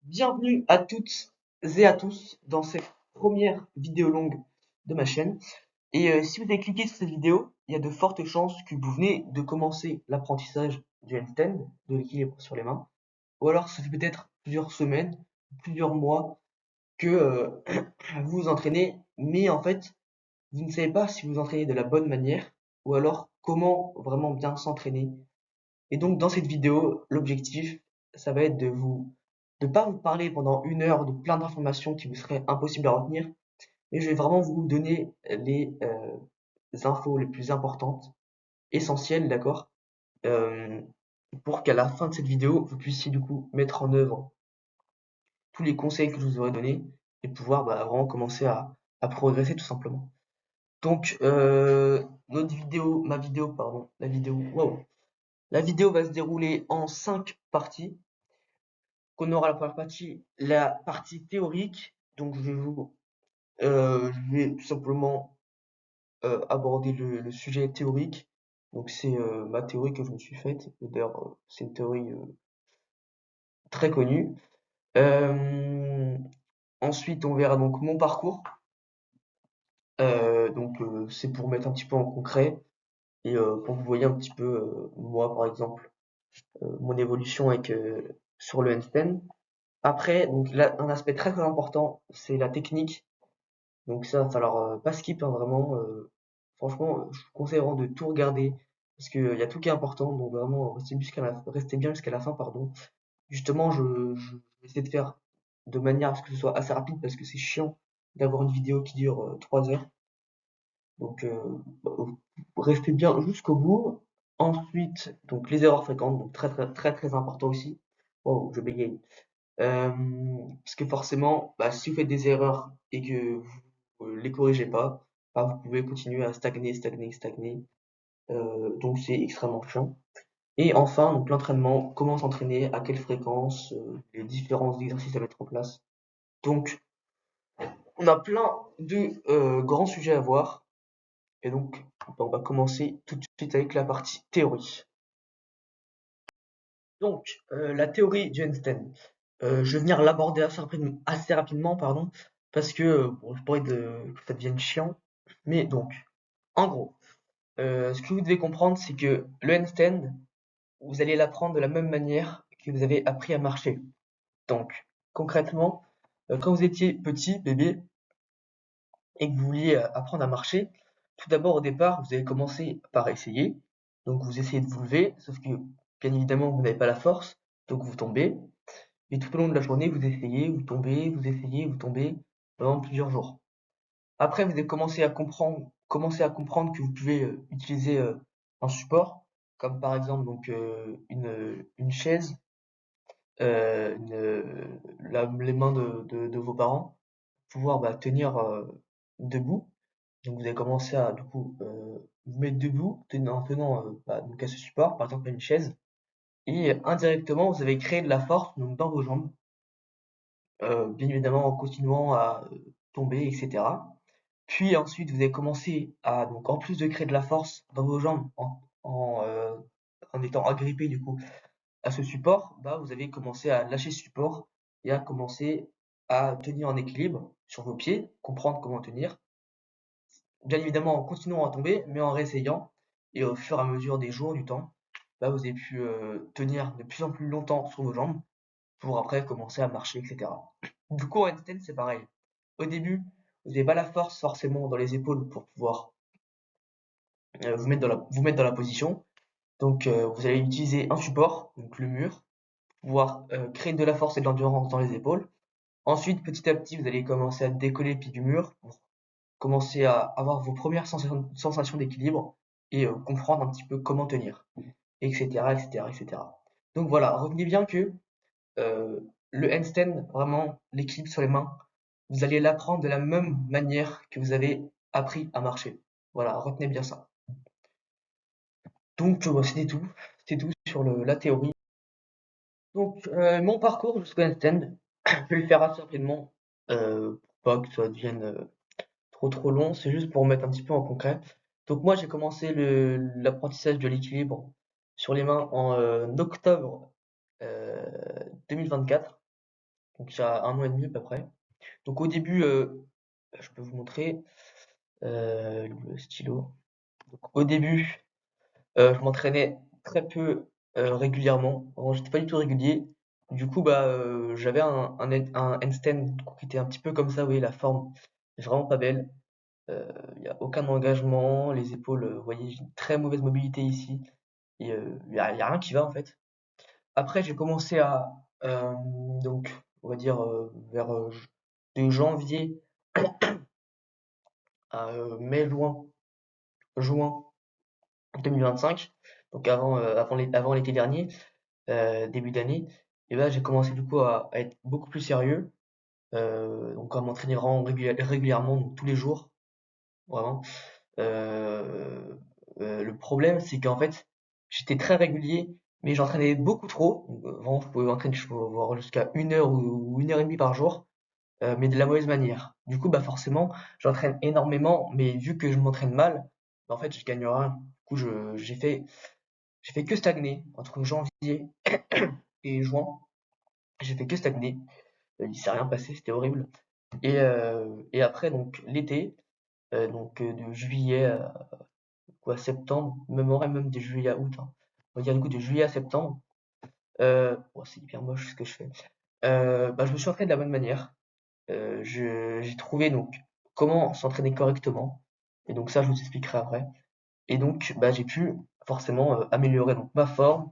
Bienvenue à toutes et à tous dans cette première vidéo longue de ma chaîne. Si vous avez cliqué sur cette vidéo, il y a de fortes chances que vous venez de commencer l'apprentissage du handstand, de l'équilibre sur les mains. Ou alors ça fait peut-être plusieurs semaines, plusieurs mois que vous vous entraînez, mais en fait, vous ne savez pas si vous vous entraînez de la bonne manière, ou alors comment vraiment bien s'entraîner. Et donc dans cette vidéo, l'objectif, ça va être de pas vous parler pendant 1 heure de plein d'informations qui vous seraient impossibles à retenir, mais je vais vraiment vous donner les infos les plus importantes, essentielles, d'accord, euh, pour qu'à la fin de cette vidéo, vous puissiez du coup mettre en œuvre tous les conseils que je vous aurais donnés et pouvoir vraiment commencer à progresser tout simplement. Donc notre vidéo, ma vidéo, pardon, la vidéo, wow, la vidéo va se dérouler en 5 parties. Qu'on aura la première partie, la partie théorique. Donc je vais tout simplement aborder le sujet théorique. Donc c'est ma théorie que je me suis faite. D'ailleurs, c'est une théorie très connue. Euh, Ensuite, on verra donc mon parcours. C'est pour mettre un petit peu en concret et pour que vous voyez un petit peu moi, par exemple, mon évolution sur le handstand. Après, donc là, un aspect très très important, c'est la technique. Donc ça, va falloir pas skip, hein, vraiment. Franchement, je vous conseille vraiment de tout regarder parce que il y a tout qui est important. Donc vraiment, restez bien jusqu'à la fin, pardon. Justement, je vais essayer de faire de manière à ce que ce soit assez rapide parce que c'est chiant d'avoir une vidéo qui dure 3 heures. Donc bah, restez bien jusqu'au bout. Ensuite, donc les erreurs fréquentes, donc très très très très important aussi. Oh, je bégaye. Parce que forcément, bah, si vous faites des erreurs et que vous les corrigez pas, bah, vous pouvez continuer à stagner, stagner, stagner. Donc c'est extrêmement chiant. Et enfin, donc l'entraînement, comment s'entraîner, à quelle fréquence, les différents exercices à mettre en place. Donc on a plein de grands sujets à voir. Et donc bah, on va commencer tout de suite avec la partie théorie. Donc la théorie du handstand. Je vais venir l'aborder assez rapidement, pardon, parce que bon, j'ai pas envie que ça devienne chiant. Mais donc, en gros, ce que vous devez comprendre, c'est que le handstand, vous allez l'apprendre de la même manière que vous avez appris à marcher. Donc, concrètement, quand vous étiez petit, bébé, et que vous vouliez apprendre à marcher, tout d'abord au départ, vous allez commencer par essayer. Donc, vous essayez de vous lever, sauf que bien évidemment, vous n'avez pas la force, donc vous tombez. Et tout au long de la journée, vous essayez, vous tombez, vous essayez, vous tombez pendant plusieurs jours. Après, vous allez commencer à comprendre que vous pouvez utiliser un support, comme par exemple donc une chaise, les mains de vos parents, pour pouvoir tenir debout. Donc vous allez commencer à du coup vous mettre debout en tenant donc à ce support, par exemple à une chaise, et indirectement vous avez créé de la force donc dans vos jambes. Bien évidemment en continuant à tomber, etc. Puis ensuite, vous allez commencer à, donc en plus de créer de la force dans vos jambes, en étant agrippé du coup à ce support, bah, vous allez commencer à lâcher ce support et à commencer à tenir en équilibre sur vos pieds, comprendre comment tenir. Bien évidemment en continuant à tomber, mais en réessayant. Et au fur et à mesure des jours, du temps, bah, vous avez pu tenir de plus en plus longtemps sur vos jambes pour après commencer à marcher, etc. Du coup, en handstand, c'est pareil. Au début, vous n'avez pas la force forcément dans les épaules pour pouvoir vous mettre dans la position. Donc, vous allez utiliser un support, donc le mur, pour pouvoir créer de la force et de l'endurance dans les épaules. Ensuite, petit à petit, vous allez commencer à décoller le pied du mur pour commencer à avoir vos premières sensations d'équilibre et comprendre un petit peu comment tenir, etc., etc., etc. Donc voilà, retenez bien que euh, le handstand, vraiment l'équilibre sur les mains, vous allez l'apprendre de la même manière que vous avez appris à marcher. Voilà, retenez bien ça. Donc c'était tout. C'était tout sur la théorie. Donc mon parcours jusqu'au handstand, je vais le faire assez rapidement pour pas que ça devienne trop long. C'est juste pour mettre un petit peu en concret. Donc moi j'ai commencé l'apprentissage de l'équilibre sur les mains en octobre 2024. donc il y a 1 an et demi à peu près. Donc au début, je peux vous montrer le stylo. Donc, au début, je m'entraînais très peu régulièrement. Vraiment, j'étais pas du tout régulier. Du coup, bah, j'avais un handstand qui était un petit peu comme ça, vous voyez, la forme est vraiment pas belle. Il n'y a aucun engagement, les épaules, vous voyez, j'ai une très mauvaise mobilité ici. Et y a rien qui va en fait. Après, j'ai commencé à, donc, on va dire, vers de janvier à juin 2025, donc avant l'été dernier, début d'année, et là j'ai commencé du coup à être beaucoup plus sérieux, donc à m'entraîner vraiment régulièrement, donc tous les jours, vraiment. Euh, le problème, c'est qu'en fait, j'étais très régulier, mais j'entraînais beaucoup trop. Donc, vraiment, je pouvais avoir jusqu'à 1 heure ou 1 heure et demie par jour, mais de la mauvaise manière. Du coup, bah forcément, j'entraîne énormément, mais vu que je m'entraîne mal, bah, en fait, je gagne rien. Du coup, j'ai fait que stagner entre janvier et juin. J'ai fait que stagner. Il s'est rien passé, c'était horrible. Et après, donc l'été, de juillet à septembre, même de juillet à août, hein. On va dire du coup de juillet à septembre. C'est hyper moche ce que je fais. Bah, je me suis entraîné de la bonne manière. J'ai trouvé donc comment s'entraîner correctement. Et donc ça, je vous expliquerai après. Et donc, bah, j'ai pu forcément améliorer donc ma forme,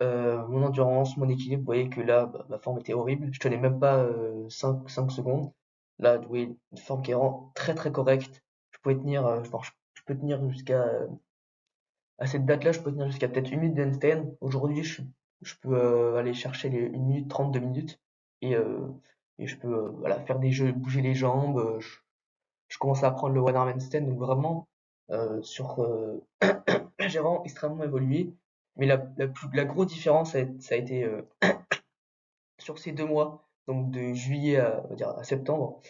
mon endurance, mon équilibre. Vous voyez que là, bah, ma forme était horrible. Je tenais même pas 5 secondes. Là, vous voyez, une forme qui est vraiment très très correcte. Je pouvais tenir, je peux tenir jusqu'à à cette date-là, je peux tenir jusqu'à peut-être 1 minute d'handstand. Aujourd'hui, je peux aller chercher les 1 minute 30, 2 minutes. Et, euh, et je peux voilà, faire des jeux, bouger les jambes. Je commence à apprendre le one arm handstand. Donc vraiment, j'ai vraiment extrêmement évolué. Mais la grosse différence, ça a été sur ces 2 mois, donc de juillet on va dire, à septembre.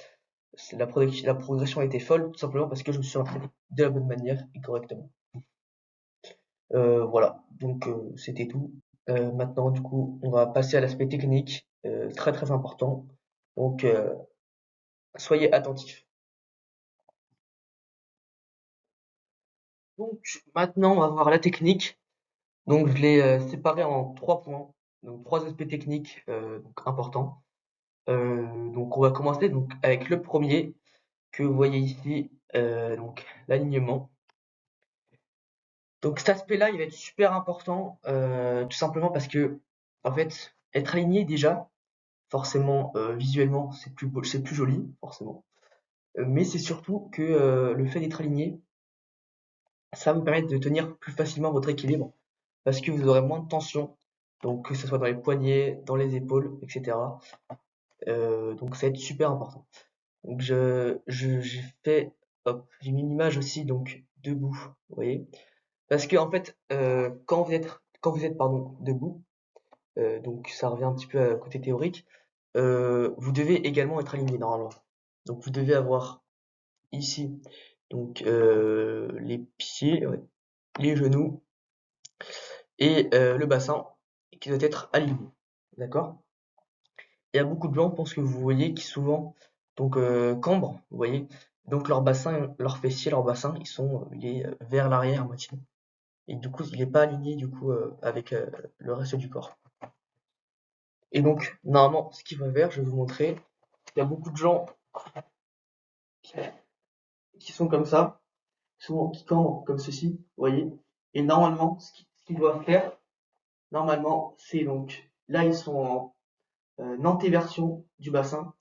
La progression a été folle, tout simplement parce que je me suis entraîné de la bonne manière et correctement. Voilà, donc c'était tout. Maintenant, du coup, on va passer à l'aspect technique, très très important. Donc, soyez attentifs. Donc, maintenant, on va voir la technique. Donc, je l'ai séparé en 3 points, donc 3 aspects techniques donc importants. Donc, on va commencer donc avec le premier que vous voyez ici, donc l'alignement. Donc, cet aspect-là, il va être super important, tout simplement parce que, en fait, être aligné déjà, forcément, visuellement, c'est plus joli, forcément. Mais c'est surtout que le fait d'être aligné, ça va vous permettre de tenir plus facilement votre équilibre parce que vous aurez moins de tension, donc que ce soit dans les poignets, dans les épaules, etc. Donc ça va être super important. Donc j'ai fait, hop, j'ai mis une image aussi donc debout, vous voyez, parce que en fait, quand vous êtes pardon debout, donc ça revient un petit peu à côté théorique. Vous devez également être aligné normalement. Donc vous devez avoir ici donc les pieds, ouais, les genoux et le bassin qui doit être aligné. D'accord? Il y a beaucoup de gens, je pense que vous voyez, qui souvent donc cambrent, vous voyez. Donc leur bassin, leur fessier, leur bassin, il est vers l'arrière à moitié. Et du coup, il n'est pas aligné du coup avec le reste du corps. Et donc, normalement, ce qu'il va faire, je vais vous montrer. Il y a beaucoup de gens qui sont comme ça, souvent qui cambrent comme ceci, vous voyez. Et normalement, ce qu'ils doivent faire, normalement, c'est donc, là, ils sont en antéversion du bassin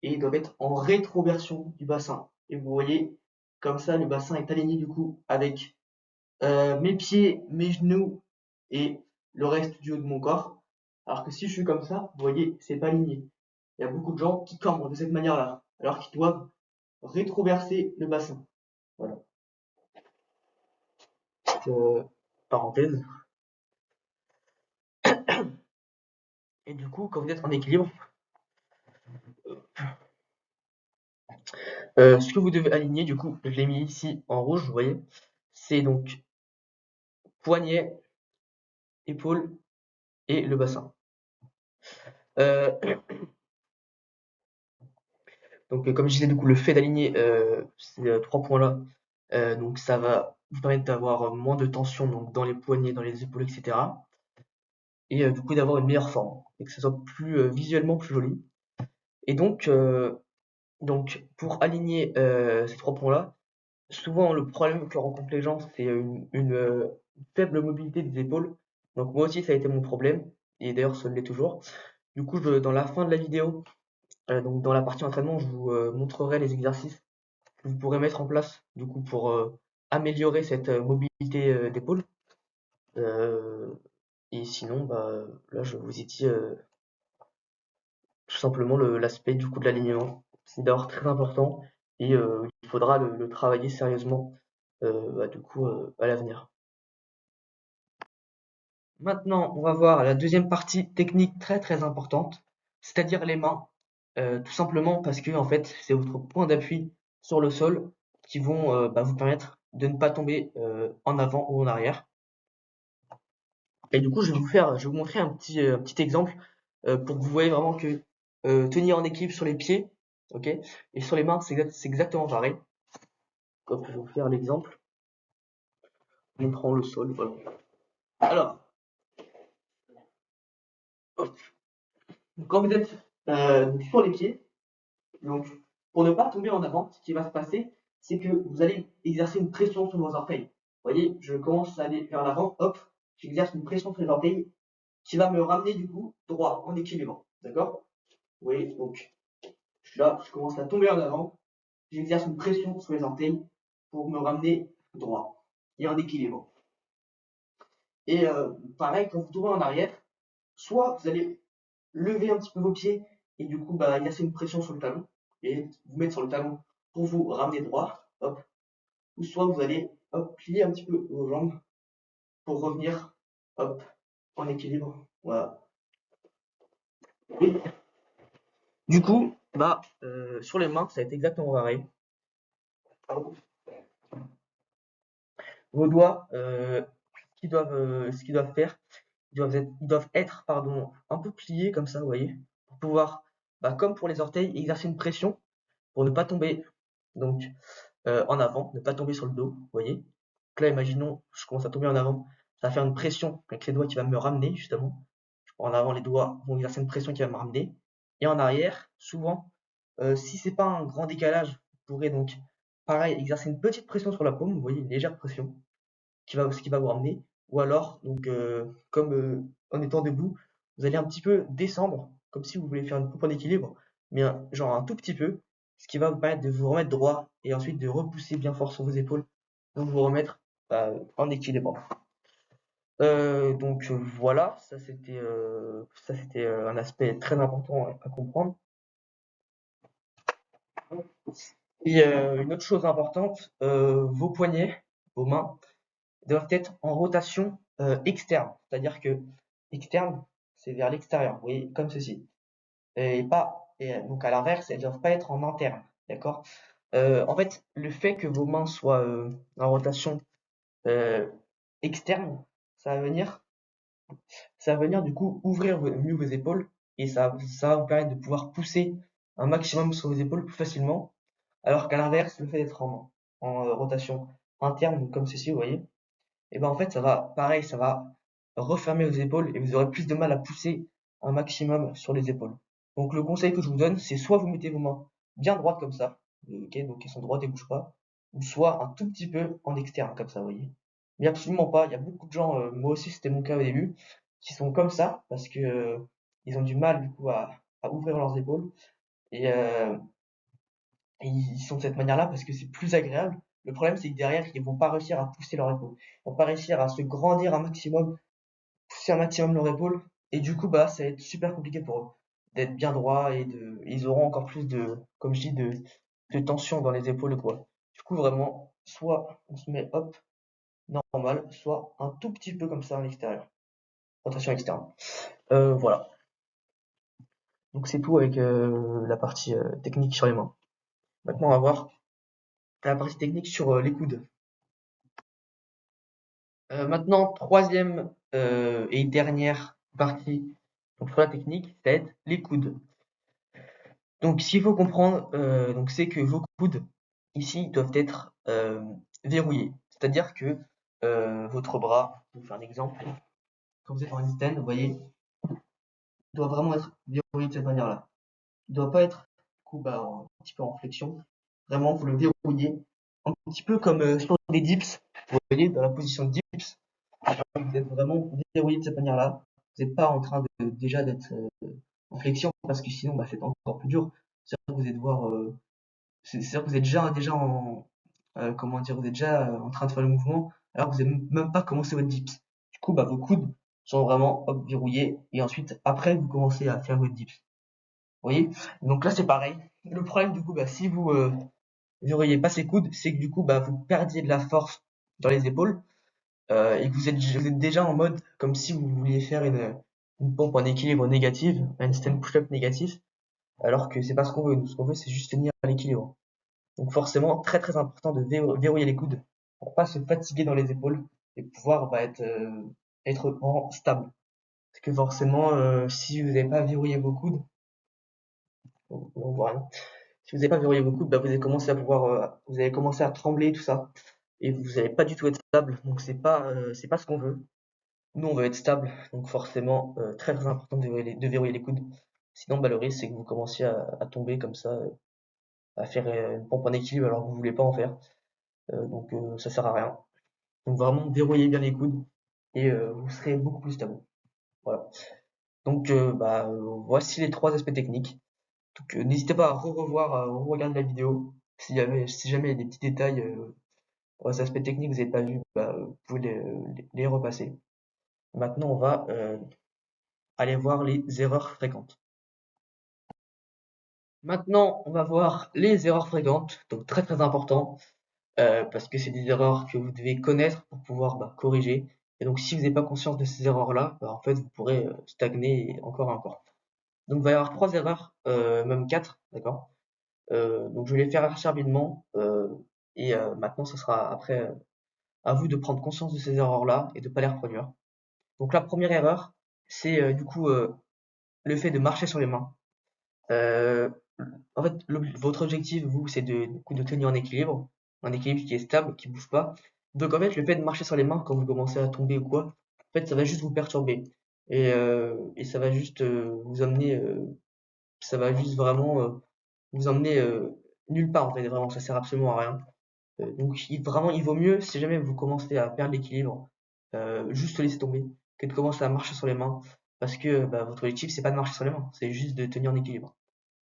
et ils doivent être en rétroversion du bassin. Et vous voyez, comme ça, le bassin est aligné du coup avec mes pieds, mes genoux et le reste du haut de mon corps. Alors que si je suis comme ça, vous voyez, c'est pas aligné. Il y a beaucoup de gens qui cambrent de cette manière-là, alors qu'ils doivent rétroverser le bassin. Voilà. Petite parenthèse. Et du coup, quand vous êtes en équilibre, ce que vous devez aligner, du coup, je l'ai mis ici en rouge, vous voyez, c'est donc poignet, épaule et le bassin. Euh, Donc comme je disais, du coup, le fait d'aligner ces 3 points-là, donc ça va vous permettre d'avoir moins de tension donc dans les poignets, dans les épaules, etc. Et du coup d'avoir une meilleure forme et que ça soit plus visuellement plus joli. Et donc pour aligner ces 3 points-là, souvent le problème que rencontrent les gens, c'est une faible mobilité des épaules. Donc moi aussi ça a été mon problème, et d'ailleurs ça l'est toujours. Du coup, dans la fin de la vidéo, donc dans la partie entraînement, je vous montrerai les exercices que vous pourrez mettre en place du coup pour améliorer cette mobilité d'épaule. Euh, et sinon, bah là je vous ai dit tout simplement l'aspect du coup de l'alignement. C'est d'abord très important et il faudra le travailler sérieusement bah, du coup à l'avenir. Maintenant, on va voir la deuxième partie technique très importante, c'est-à-dire les mains. Tout simplement parce que en fait, c'est votre point d'appui sur le sol qui vont bah, vous permettre de ne pas tomber en avant ou en arrière. Et du coup, je vais vous montrer un petit exemple pour que vous voyez vraiment que tenir en équilibre sur les pieds, ok, et sur les mains, c'est exactement pareil. Hop, je vais vous faire l'exemple, montrant le sol, voilà. Alors, hop, quand vous êtes sur les pieds, donc pour ne pas tomber en avant, ce qui va se passer, c'est que vous allez exercer une pression sur vos orteils. Vous voyez, je commence à aller vers l'avant, hop, j'exerce une pression sur les orteils qui va me ramener du coup droit, en équilibre. D'accord? Vous voyez, donc je suis là, je commence à tomber en avant, j'exerce une pression sur les orteils pour me ramener droit et en équilibre. Et pareil, quand vous tournez en arrière, soit vous allez lever un petit peu vos pieds et du coup bah, exercer une pression sur le talon et vous mettre sur le talon pour vous ramener droit, hop, ou soit vous allez hop, plier un petit peu vos jambes pour revenir hop, en équilibre. Voilà. Et du coup, bah, sur les mains, ça va être exactement pareil. Vos doigts, ce qu'ils doivent faire, ils doivent être pardon, un peu pliés comme ça, vous voyez, pour pouvoir, bah, comme pour les orteils, exercer une pression pour ne pas tomber donc en avant, ne pas tomber sur le dos, vous voyez. Donc là, imaginons, je commence à tomber en avant, ça va faire une pression avec les doigts qui va me ramener justement. En avant, les doigts vont exercer une pression qui va me ramener. Et en arrière, souvent, si c'est pas un grand décalage, vous pourrez donc, pareil, exercer une petite pression sur la paume, vous voyez, une légère pression, ce qui va vous ramener. Ou alors, donc, comme en étant debout, vous allez un petit peu descendre, comme si vous voulez faire une coupe en équilibre, mais genre un tout petit peu, ce qui va vous permettre de vous remettre droit et ensuite de repousser bien fort sur vos épaules, donc vous remettre en équilibre. Donc voilà, ça c'était un aspect très important à comprendre. Et une autre chose importante, vos poignets, vos mains doivent être en rotation externe, c'est-à-dire que externe, c'est vers l'extérieur, vous voyez, comme ceci. Et pas, et donc à l'inverse, elles ne doivent pas être en interne, d'accord? En fait, le fait que vos mains soient en rotation euh, externe, ça va venir ça va venir du coup ouvrir mieux vos épaules et ça va vous permettre de pouvoir pousser un maximum sur vos épaules plus facilement. Alors qu'à l'inverse, le fait d'être en rotation interne, donc comme ceci, vous voyez, et ben en fait, ça va, pareil, ça va refermer vos épaules et vous aurez plus de mal à pousser un maximum sur les épaules. Donc le conseil que je vous donne, c'est soit vous mettez vos mains bien droites comme ça, ok, donc elles sont droites et bougent pas, ou soit un tout petit peu en externe comme ça, vous voyez. Mais absolument pas, il y a beaucoup de gens, moi aussi c'était mon cas au début, qui sont comme ça parce que ils ont du mal du coup à ouvrir leurs épaules et, et ils sont de cette manière-là parce que c'est plus agréable. Le problème c'est que derrière ils vont pas réussir à pousser leur épaule, ils vont pas réussir à se grandir un maximum, pousser un maximum leur épaule et du coup bah ça va être super compliqué pour eux d'être bien droit et ils auront encore plus de, comme je dis, de tension dans les épaules quoi. Du coup vraiment, soit on se met hop normal, soit un tout petit peu comme ça à l'extérieur, rotation externe. Voilà. Donc c'est tout avec la partie technique sur les mains. Maintenant on va voir la partie technique sur les coudes. Maintenant, troisième et dernière partie donc sur la technique, ça va être les coudes. Donc, ce qu'il faut comprendre, donc c'est que vos coudes, ici, doivent être verrouillés. C'est-à-dire que votre bras, je vous fais un exemple, quand vous êtes en handstand, vous voyez, il doit vraiment être verrouillé de cette manière-là. Il ne doit pas être du coup, bah, un petit peu en flexion. Vraiment, vous le verrouillez un petit peu comme sur des dips. Vous voyez, dans la position de dips, vous êtes vraiment verrouillé de cette manière-là. Vous n'êtes pas en train de déjà d'être en flexion parce que sinon, bah, c'est encore plus dur. C'est-à-dire que vous êtes voir c'est-à-dire que vous êtes déjà en comment dire, vous êtes déjà en train de faire le mouvement alors que vous n'avez même pas commencé votre dips. Du coup, bah, vos coudes sont vraiment hop, verrouillés et ensuite, après, vous commencez à faire votre dips. Vous voyez? Donc là, c'est pareil. Le problème, du coup, bah, si vous verrouillez pas ces coudes, c'est que du coup, bah, vous perdiez de la force dans les épaules et que vous êtes déjà en mode comme si vous vouliez faire une pompe en équilibre négative, un stand push-up négatif, alors que c'est pas ce qu'on veut. Nous, ce qu'on veut, c'est juste tenir à l'équilibre. Donc forcément, très très important de verrouiller les coudes pour pas se fatiguer dans les épaules et pouvoir bah, être vraiment stable. Parce que forcément, si vous n'avez pas verrouillé vos coudes, on voit rien. Si vous n'avez pas verrouillé vos coudes, bah, vous allez commencer à trembler tout ça et vous n'allez pas du tout être stable. Donc c'est pas ce qu'on veut. Nous on veut être stable, donc forcément très très important de verrouiller les coudes. Sinon, bah, le risque c'est que vous commenciez à tomber comme ça, à faire une pompe en équilibre alors que vous voulez pas en faire. Donc ça sert à rien. Donc vraiment verrouillez bien les coudes et vous serez beaucoup plus stable. Voilà. Donc bah, voici les trois aspects techniques. Donc n'hésitez pas à revoir, à regarder la vidéo. Si jamais il y a des petits détails, ces aspects techniques que vous n'avez pas vu, bah, vous pouvez les repasser. Maintenant, on va aller voir les erreurs fréquentes. Maintenant, on va voir les erreurs fréquentes, donc très très important. Parce que c'est des erreurs que vous devez connaître pour pouvoir bah, corriger. Et donc, si vous n'avez pas conscience de ces erreurs-là, bah, en fait, vous pourrez stagner encore et encore. Donc, il va y avoir trois erreurs, même quatre, d'accord. Donc, je vais les faire assez rapidement. Et maintenant, ce sera après à vous de prendre conscience de ces erreurs-là et de ne pas les reproduire. Donc, la première erreur, c'est du coup le fait de marcher sur les mains. Euh, En fait, votre objectif, vous, c'est de tenir un équilibre qui est stable, qui bouge pas. Donc, en fait, le fait de marcher sur les mains quand vous commencez à tomber ou quoi, en fait, ça va juste vous perturber. Et ça va juste vous amener, ça va juste vraiment vous emmener nulle part, en fait, vraiment, ça sert absolument à rien. Donc, vraiment, il vaut mieux, si jamais vous commencez à perdre l'équilibre, juste laisser tomber, que de commencer à marcher sur les mains, parce que bah, votre objectif, c'est pas de marcher sur les mains, c'est juste de tenir en équilibre.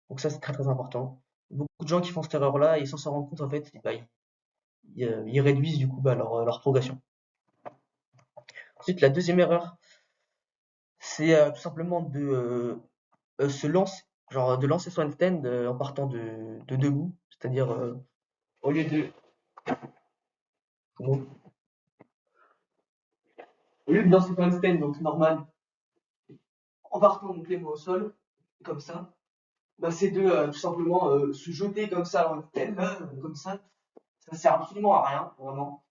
Donc ça, c'est très très important. Beaucoup de gens qui font cette erreur-là, et sans s'en rendre compte, en fait, bah, ils réduisent du coup bah, leur progression. Ensuite, la deuxième erreur, c'est tout simplement de se lancer, genre de lancer son handstand en partant de debout, c'est-à-dire au lieu de comment au lieu de lancer son handstand donc normal, en partant donc les mains au sol, comme ça, bah, c'est de tout simplement se jeter comme ça en handstand, comme ça sert absolument à rien, vraiment.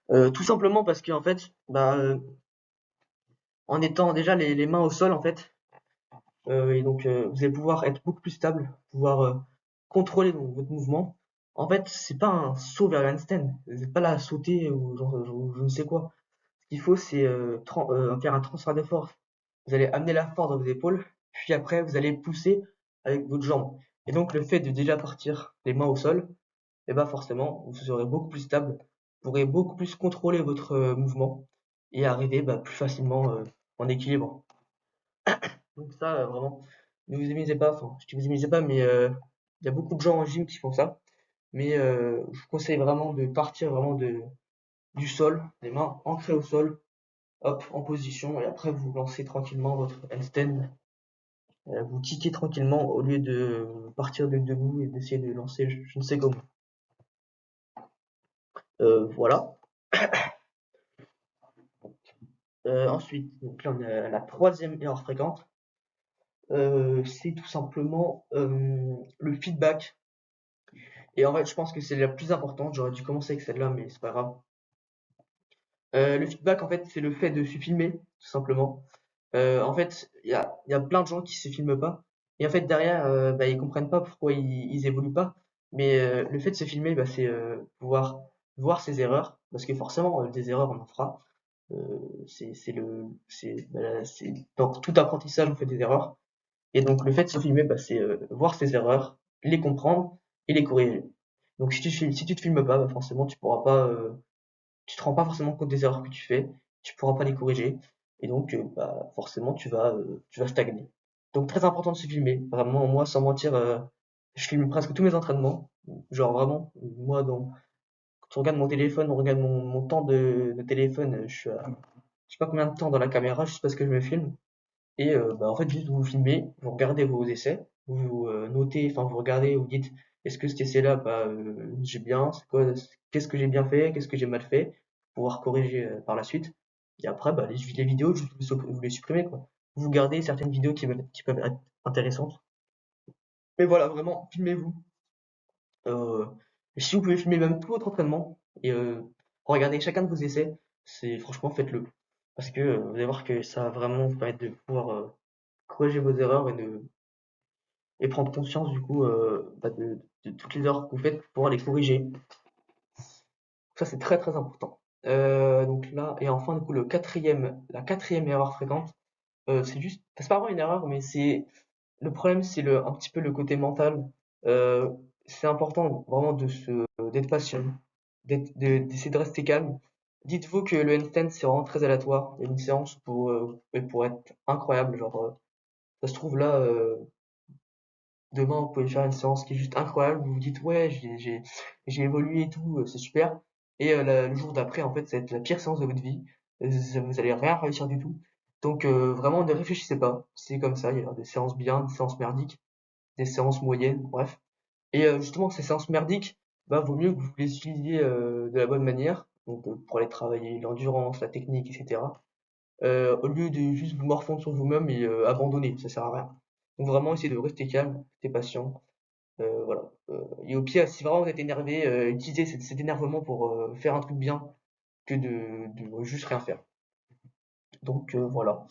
Tout simplement parce que en fait, bah, en étant déjà les mains au sol en fait, et donc vous allez pouvoir être beaucoup plus stable, pouvoir contrôler donc, votre mouvement. En fait, c'est pas un saut vers le handstand, vous n'êtes pas là à sauter ou genre, je ne sais quoi. Ce qu'il faut, c'est faire un transfert de force. Vous allez amener la force dans vos épaules, puis après vous allez pousser avec votre jambe. Et donc le fait de déjà partir les mains au sol, et bah forcément vous serez beaucoup plus stable, vous pourrez beaucoup plus contrôler votre mouvement et arriver bah, plus facilement en équilibre. Donc ça, vraiment, ne vous amusez pas, enfin, je dis vous amusez pas, mais il y a beaucoup de gens en gym qui font ça. Mais je vous conseille vraiment de partir vraiment du sol, les mains ancrées au sol, hop, en position, et après vous lancez tranquillement votre handstand. Vous kickez tranquillement au lieu de partir de debout et d'essayer de lancer je ne sais comment. Voilà. Ensuite, donc là on a la troisième erreur fréquente. C'est tout simplement le feedback. Et en fait, je pense que c'est la plus importante. J'aurais dû commencer avec celle-là, mais c'est pas grave. Le feedback, en fait, c'est le fait de se filmer, tout simplement. En fait, il y a plein de gens qui se filment pas. Et en fait, derrière, bah, ils comprennent pas pourquoi ils évoluent pas. Mais le fait de se filmer, bah, c'est pouvoir voir ses erreurs. Parce que forcément, des erreurs, on en fera. C'est dans tout apprentissage, on fait des erreurs. Et donc, le fait de se filmer, bah, c'est voir ses erreurs, les comprendre et les corriger. Donc, si tu te filmes pas, bah, forcément, tu te rends pas forcément compte des erreurs que tu fais, tu pourras pas les corriger, et donc bah, forcément tu vas stagner. Donc très important de se filmer. Vraiment, moi, sans mentir, je filme presque tous mes entraînements. Genre vraiment, moi, quand on regarde mon téléphone, on regarde mon temps de téléphone, je suis à je sais pas combien de temps dans la caméra juste parce que je me filme. Et bah, en fait, juste vous filmez, vous regardez vos essais, vous notez, enfin vous regardez, vous dites est-ce que cet essai-là, bah, j'ai bien, qu'est-ce que j'ai bien fait, qu'est-ce que j'ai mal fait, pour pouvoir corriger par la suite. Et après, bah, les vidéos, juste vous les supprimez, quoi. Vous gardez certaines vidéos qui peuvent être intéressantes. Mais voilà, vraiment, filmez-vous. Euh, Si vous pouvez filmer même tout votre entraînement et regardez chacun de vos essais, c'est franchement faites-le. Parce que vous allez voir que ça va vraiment vous permettre de pouvoir corriger vos erreurs et prendre conscience du coup bah, de toutes les erreurs que vous faites pour pouvoir les corriger. Ça c'est très très important. Donc là, et enfin du coup la quatrième erreur fréquente, c'est pas vraiment une erreur, mais le problème, c'est un petit peu le côté mental. Euh, c'est important vraiment d'être patient, d'essayer de rester calme. Dites-vous que le handstand c'est vraiment très aléatoire. Il y a une séance pour être incroyable, genre ça se trouve là. Demain, vous pouvez faire une séance qui est juste incroyable. Vous vous dites, ouais, j'ai évolué et tout, c'est super. Et le jour d'après, en fait, ça va être la pire séance de votre vie. Vous allez rien réussir du tout. Donc, vraiment, ne réfléchissez pas. C'est comme ça. Il y a des séances bien, des séances merdiques, des séances moyennes, bref. Et justement, ces séances merdiques, bah, vaut mieux que vous les utilisiez de la bonne manière. Donc, pour aller travailler l'endurance, la technique, etc. Au lieu de juste vous morfondre sur vous-même et abandonner, ça sert à rien. Donc vraiment, essayez de rester calme, rester patient, voilà. Et au pire, si vraiment vous êtes énervé, utilisez cet énervement pour faire un truc bien que de juste rien faire. Donc voilà.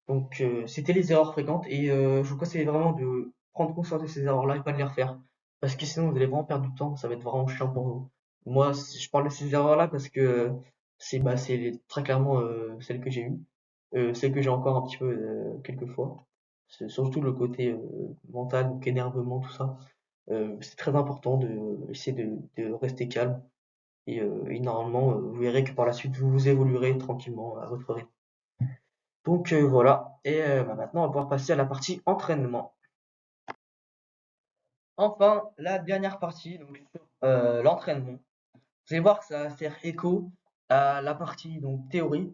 Donc c'était les erreurs fréquentes et je vous conseille vraiment de prendre conscience de ces erreurs-là et pas de les refaire. Parce que sinon vous allez vraiment perdre du temps, ça va être vraiment chiant pour vous. Moi, je parle de ces erreurs-là parce que c'est très clairement celles que j'ai eues, celles que j'ai encore un petit peu quelquefois. C'est surtout le côté mental, donc énervement, tout ça. C'est très important de essayer de rester calme et normalement vous verrez que par la suite vous évoluerez tranquillement à votre rythme. Donc voilà, et bah, maintenant on va pouvoir passer à la partie entraînement. Enfin, la dernière partie, donc sur l'entraînement. Vous allez voir que ça va faire écho à la partie donc théorie.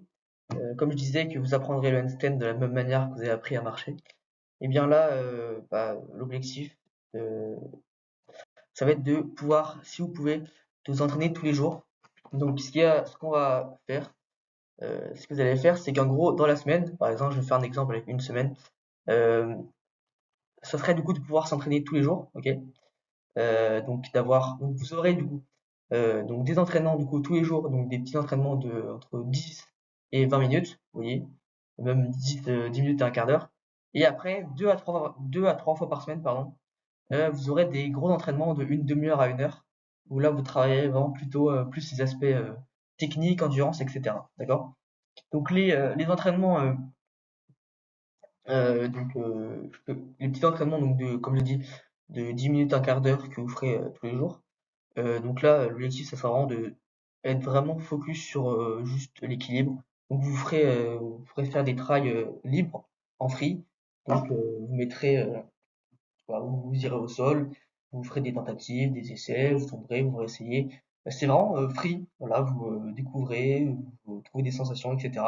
Comme je disais que vous apprendrez le handstand de la même manière que vous avez appris à marcher. Et bien là, bah, l'objectif, euh, ça va être de pouvoir, si vous pouvez, de vous entraîner tous les jours. Donc ce qu'on va faire, ce que vous allez faire, c'est qu'en gros, dans la semaine, par exemple, je vais faire un exemple avec une semaine, euh, ça serait du coup de pouvoir s'entraîner tous les jours, ok? Donc vous aurez du coup donc des entraînements du coup tous les jours, donc des petits entraînements de entre 10 et 20 minutes, vous voyez, même 10 minutes et un quart d'heure. Et après, 2 à 3 fois par semaine, pardon, vous aurez des gros entraînements de une demi-heure à une heure, où là vous travaillez vraiment plutôt plus les aspects techniques, endurance, etc. D'accord? Donc les entraînements, les petits entraînements donc comme je dis, de 10 minutes, un quart d'heure que vous ferez tous les jours. Donc là, l'objectif, ça sera vraiment de être vraiment focus sur juste l'équilibre. Donc vous ferez faire des trails libres en free. Donc vous mettrez voilà, vous irez au sol, vous ferez des tentatives, des essais, vous tomberez, vous réessayez. C'est vraiment free, voilà, vous découvrez, vous trouvez des sensations, etc.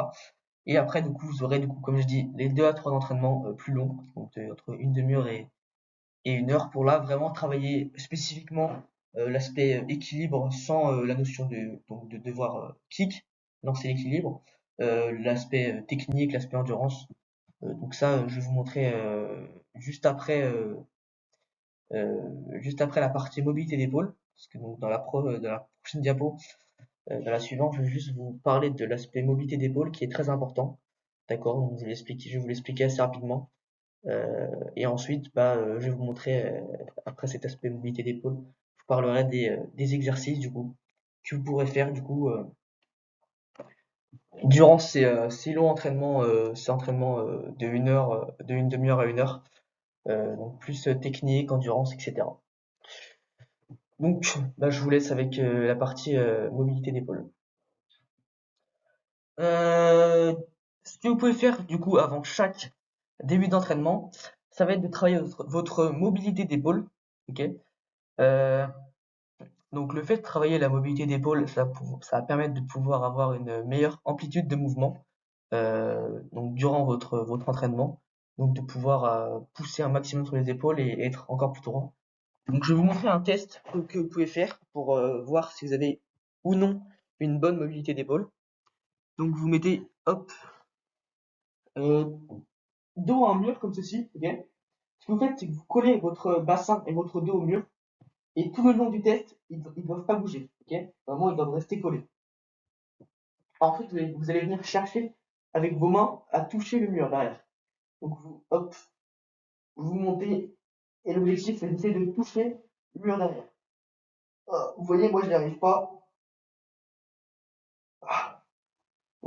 Et après, du coup, vous aurez, du coup, comme je dis, les 2 à 3 entraînements plus longs, donc entre une demi-heure et une heure, pour là vraiment travailler spécifiquement l'aspect équilibre sans la notion de devoir kick, lancer l'équilibre, l'aspect technique, l'aspect endurance. Donc ça, je vais vous montrer juste après euh, juste après la partie mobilité d'épaule, parce que donc dans la prochaine diapo, dans la suivante, je vais juste vous parler de l'aspect mobilité d'épaule qui est très important. d'accord? Donc je vais vous l'expliquer assez rapidement. Et ensuite, je vais vous montrer, après cet aspect mobilité d'épaule, je vous parlerai des exercices du coup que vous pourrez faire du coup durant ces longs entraînements, ces entraînements de une heure, de une demi-heure à une heure, donc plus technique, endurance, etc. Donc, je vous laisse avec la partie mobilité d'épaule. Euh, Ce que vous pouvez faire du coup avant chaque début d'entraînement, ça va être de travailler votre mobilité d'épaule, ok? Euh, donc le fait de travailler la mobilité d'épaule, ça va permettre de pouvoir avoir une meilleure amplitude de mouvement, donc durant votre entraînement, donc de pouvoir pousser un maximum sur les épaules et être encore plus droit. Donc je vais vous montrer un test que vous pouvez faire pour voir si vous avez ou non une bonne mobilité d'épaule. Donc vous mettez hop euh, dos à un mur comme ceci, ok? Ce que vous faites, c'est que vous collez votre bassin et votre dos au mur, et tout le long du test, ils doivent pas bouger, ok? Vraiment, ils doivent rester collés. Ensuite, vous allez venir chercher avec vos mains à toucher le mur derrière. Donc hop, vous montez, et l'objectif, c'est d'essayer de toucher le mur derrière. Vous voyez, moi, je n'y arrive pas. Vous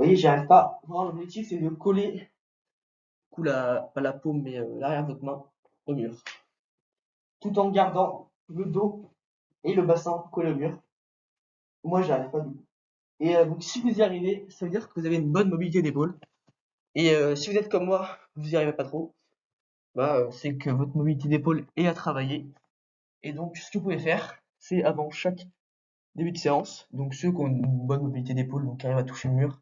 voyez, j'y arrive pas. Vraiment, l'objectif, c'est de coller, pas la paume, mais l'arrière de votre main au mur. Tout en gardant le dos et le bassin collés au mur. Moi, j'y arrive pas du tout. Et donc, si vous y arrivez, ça veut dire que vous avez une bonne mobilité d'épaule. Et si vous êtes comme moi, vous y arrivez pas trop, c'est que votre mobilité d'épaule est à travailler. Et donc, ce que vous pouvez faire, c'est avant chaque début de séance, donc ceux qui ont une bonne mobilité d'épaule, donc qui arrivent à toucher le mur,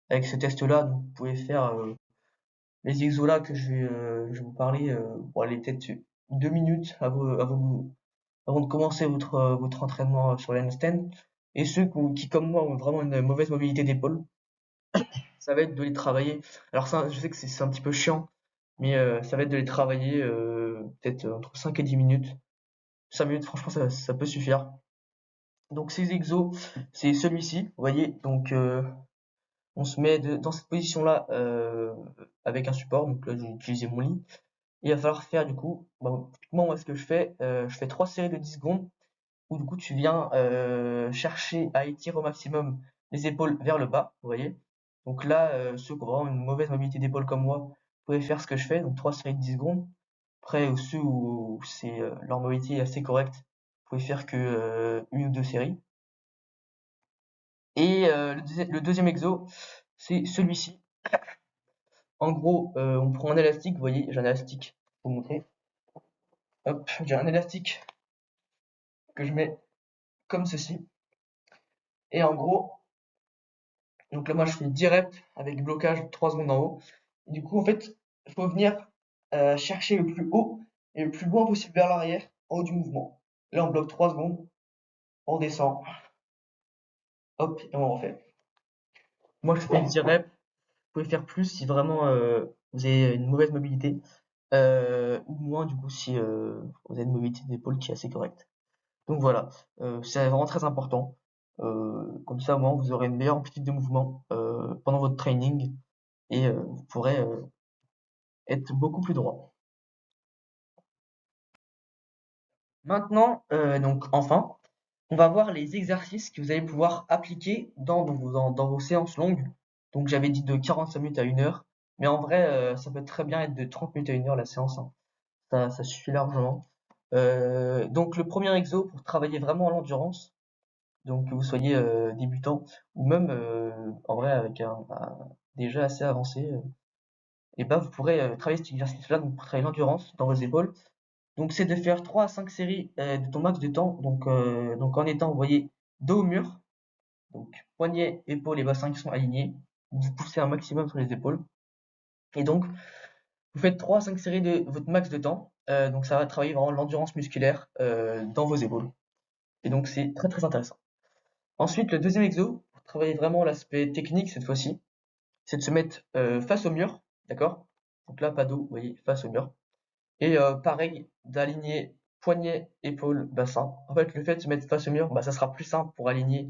avec ce test-là, vous pouvez faire les exos là que je vais vous parler, pour aller peut-être 2 minutes avant de commencer votre entraînement sur le handstand. Et ceux qui, comme moi, ont vraiment une mauvaise mobilité d'épaule, ça va être de les travailler. Alors ça, je sais que c'est un petit peu chiant, mais ça va être de les travailler peut-être entre 5 et 10 minutes. 5 minutes, franchement, ça peut suffire. Donc ces exos, c'est celui-ci, vous voyez. Donc on se met dans cette position-là avec un support. Donc là, j'ai utilisé mon lit. Il va falloir faire du coup, typiquement moi ce que je fais 3 séries de 10 secondes où du coup tu viens chercher à étirer au maximum les épaules vers le bas, vous voyez. Donc là, ceux qui ont vraiment une mauvaise mobilité d'épaule comme moi, vous pouvez faire ce que je fais, donc 3 séries de 10 secondes. Après, ceux où c'est leur mobilité est assez correcte, vous pouvez faire que une ou deux séries. Et le deuxième exo, c'est celui-ci. En gros, on prend un élastique, vous voyez, j'ai un élastique pour vous montrer. Hop, j'ai un élastique que je mets comme ceci. Et en gros, donc là moi je fais direct avec blocage 3 secondes en haut. Et du coup en fait, il faut venir chercher le plus haut et le plus loin possible vers l'arrière en haut du mouvement. Là on bloque 3 secondes, on descend, hop, et on refait. Moi je fais 10 reps, vous pouvez faire plus si vraiment vous avez une mauvaise mobilité. Ou moins du coup si vous avez une mobilité d'épaule qui est assez correcte. Donc voilà, c'est vraiment très important. Comme ça, au moins, vous aurez une meilleure amplitude de mouvement pendant votre training et vous pourrez être beaucoup plus droit. Maintenant, donc enfin, on va voir les exercices que vous allez pouvoir appliquer dans vos séances longues. Donc j'avais dit de 45 minutes à 1 heure, mais en vrai, ça peut très bien être de 30 minutes à 1 heure la séance, hein. Ça suffit largement. Donc le premier exo pour travailler vraiment l'endurance, donc que vous soyez débutant ou même en vrai avec un déjà assez avancé, et vous pourrez travailler cet exercice-là donc pour travailler l'endurance dans vos épaules. Donc c'est de faire 3 à 5 séries de ton max de temps. Donc en étant, vous voyez, dos au mur, donc poignets, épaules et bassin qui sont alignés. Vous poussez un maximum sur les épaules. Et donc vous faites 3 à 5 séries de votre max de temps. Donc ça va travailler vraiment l'endurance musculaire dans vos épaules. Et donc c'est très très intéressant. Ensuite, le deuxième exo, pour travailler vraiment l'aspect technique cette fois-ci, c'est de se mettre face au mur, d'accord? Donc là, pas dos, vous voyez, face au mur. Et pareil, d'aligner poignet, épaule, bassin. En fait, le fait de se mettre face au mur, ça sera plus simple pour aligner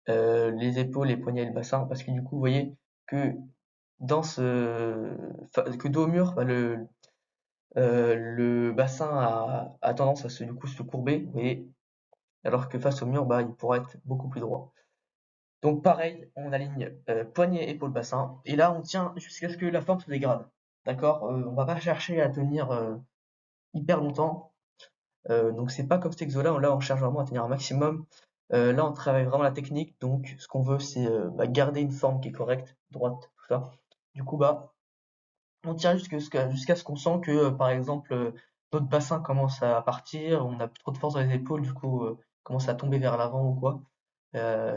les épaules, les poignets et le bassin, parce que du coup, vous voyez que que dos au mur, bah, le bassin a tendance à se courber, vous voyez, alors que face au mur, bah, il pourra être beaucoup plus droit. Donc pareil, on aligne poignet, épaule, bassin, et là on tient jusqu'à ce que la forme se dégrade. D'accord? On va pas chercher à tenir hyper longtemps. Donc c'est pas comme cet exo-là, là on cherche vraiment à tenir un maximum. Là on travaille vraiment la technique, donc ce qu'on veut c'est garder une forme qui est correcte, droite, tout ça. Du coup bah on tient jusqu'à ce qu'on sent que par exemple notre bassin commence à partir, on a plus trop de force dans les épaules, du coup commence à tomber vers l'avant ou quoi.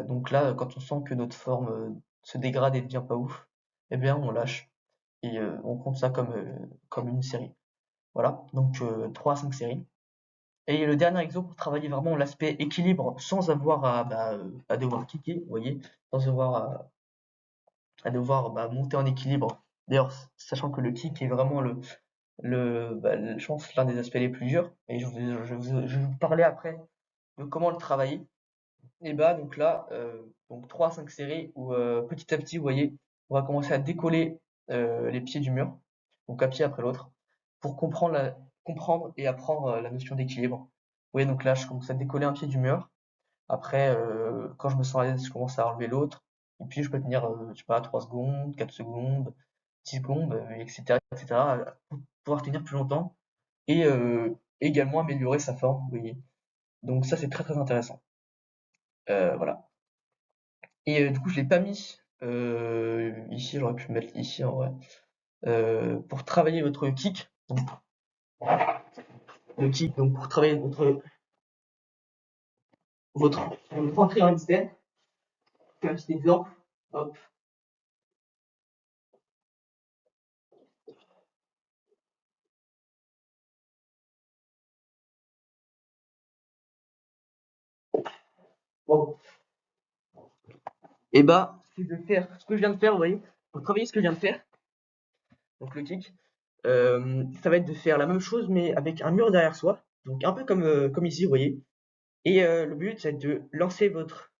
Donc là quand on sent que notre forme se dégrade et devient pas ouf, eh bien on lâche et on compte ça comme une série. Voilà, donc 3 à 5 séries. Et le dernier exo pour travailler vraiment l'aspect équilibre sans avoir à devoir kicker, vous voyez, sans avoir à devoir monter en équilibre. D'ailleurs, sachant que le kick est vraiment je pense, l'un des aspects les plus durs. Et je vais vous parler après de comment le travailler. Et bah donc là, donc 3 à 5 séries où petit à petit, vous voyez, on va commencer à décoller les pieds du mur, donc un pied après l'autre, pour comprendre et apprendre la notion d'équilibre. Vous voyez, donc là, je commence à décoller un pied du mur. Après, quand je me sens à l'aise, je commence à enlever l'autre. Et puis, je peux tenir, je sais pas, 3 secondes, 4 secondes, 10 secondes, etc., etc., pour pouvoir tenir plus longtemps et également améliorer sa forme, vous voyez. Donc ça, c'est très très intéressant. Voilà. Et du coup, je l'ai pas mis ici, j'aurais pu le mettre ici en vrai. Pour travailler votre kick, donc le kick, donc pour travailler votre entrée en handstand, un petit exemple. Hop. Bon. Et bah, c'est de faire ce que je viens de faire, vous voyez, pour travailler ce que je viens de faire, donc le kick, ça va être de faire la même chose mais avec un mur derrière soi, donc un peu comme ici, vous voyez. Et le but, c'est de lancer votre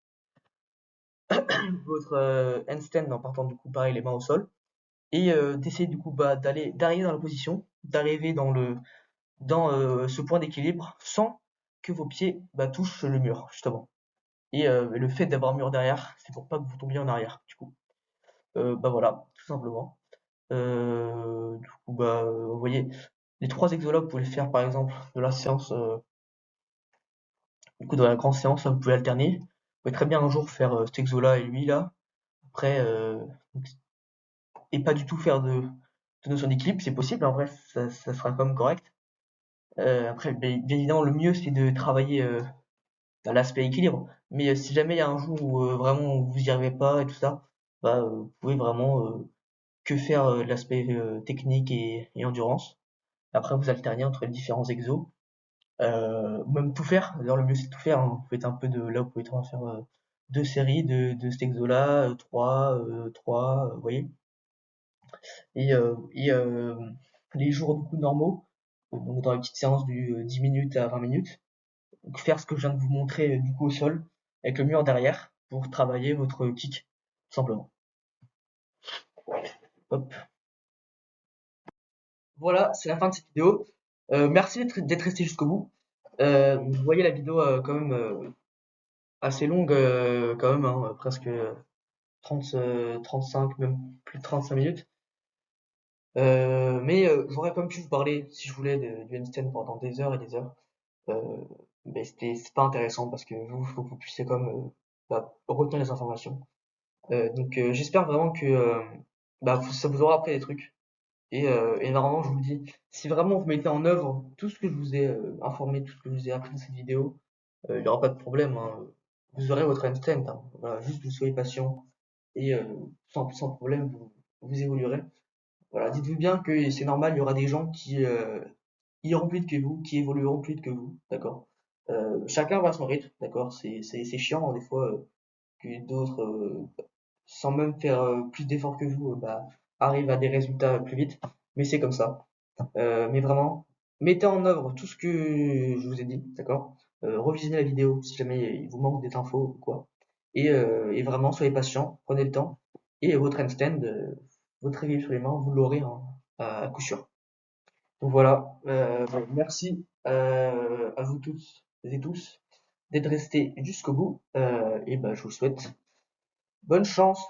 handstand en partant du coup pareil les mains au sol et d'essayer du coup d'arriver dans la position, d'arriver dans ce point d'équilibre sans que vos pieds touchent le mur justement. Et le fait d'avoir un mur derrière, c'est pour pas que vous tombiez en arrière du coup. Voilà, tout simplement. Du coup vous voyez les 3 exos là, vous pouvez les faire par exemple de la séance du coup de la grande séance, là, vous pouvez alterner. Vous pouvez très bien un jour faire cet exo là et lui là. Après et pas du tout faire de notion d'équilibre, c'est possible, en vrai, ça sera quand même correct. Après, bien évidemment, le mieux, c'est de travailler l'aspect équilibre. Mais si jamais il y a un jour où vraiment vous y arrivez pas et tout ça, vous pouvez vraiment que faire l'aspect technique et endurance. Après, vous alternez entre les différents exos. Même tout faire. D'ailleurs, le mieux, c'est tout faire, hein. Vous faites un peu de là, vous pouvez faire 2 séries de cet exo-là, 3, vous voyez. Et les jours du coup normaux, donc dans les petites séances du 10 minutes à 20 minutes, donc faire ce que je viens de vous montrer du coup au sol, avec le mur derrière, pour travailler votre kick, tout simplement. Hop. Voilà, c'est la fin de cette vidéo. Merci d'être resté jusqu'au bout. Vous voyez la vidéo quand même assez longue, quand même, hein, presque 30, 35, même plus de 35 minutes. Mais j'aurais quand même pu vous parler, si je voulais, du handstand pendant des heures et des heures. Euh, mais c'est pas intéressant parce que vous, faut que vous puissiez comme retenir les informations. Donc j'espère vraiment que ça vous aura appris des trucs. Et normalement, je vous dis, si vraiment vous mettez en œuvre tout ce que je vous ai informé, tout ce que je vous ai appris dans cette vidéo, il n'y aura pas de problème, hein. Vous aurez votre instinct, hein. Voilà, juste vous soyez patient et sans problème, vous évoluerez. Voilà, dites-vous bien que c'est normal, il y aura des gens qui iront plus vite que vous, qui évolueront plus vite que vous, d'accord? Chacun va à son rythme, d'accord? C'est chiant, hein, des fois, que d'autres, sans même faire plus d'efforts que vous, arrivent à des résultats plus vite, mais c'est comme ça. Mais vraiment, mettez en œuvre tout ce que je vous ai dit, d'accord? Revisionnez la vidéo si jamais il vous manque des infos ou quoi. Et vraiment, soyez patient, prenez le temps. Et votre handstand, votre réveil sur les mains, vous l'aurez hein, à coup sûr. Donc voilà, merci à vous tous et tous d'être restés jusqu'au bout. Et ben, je vous souhaite bonne chance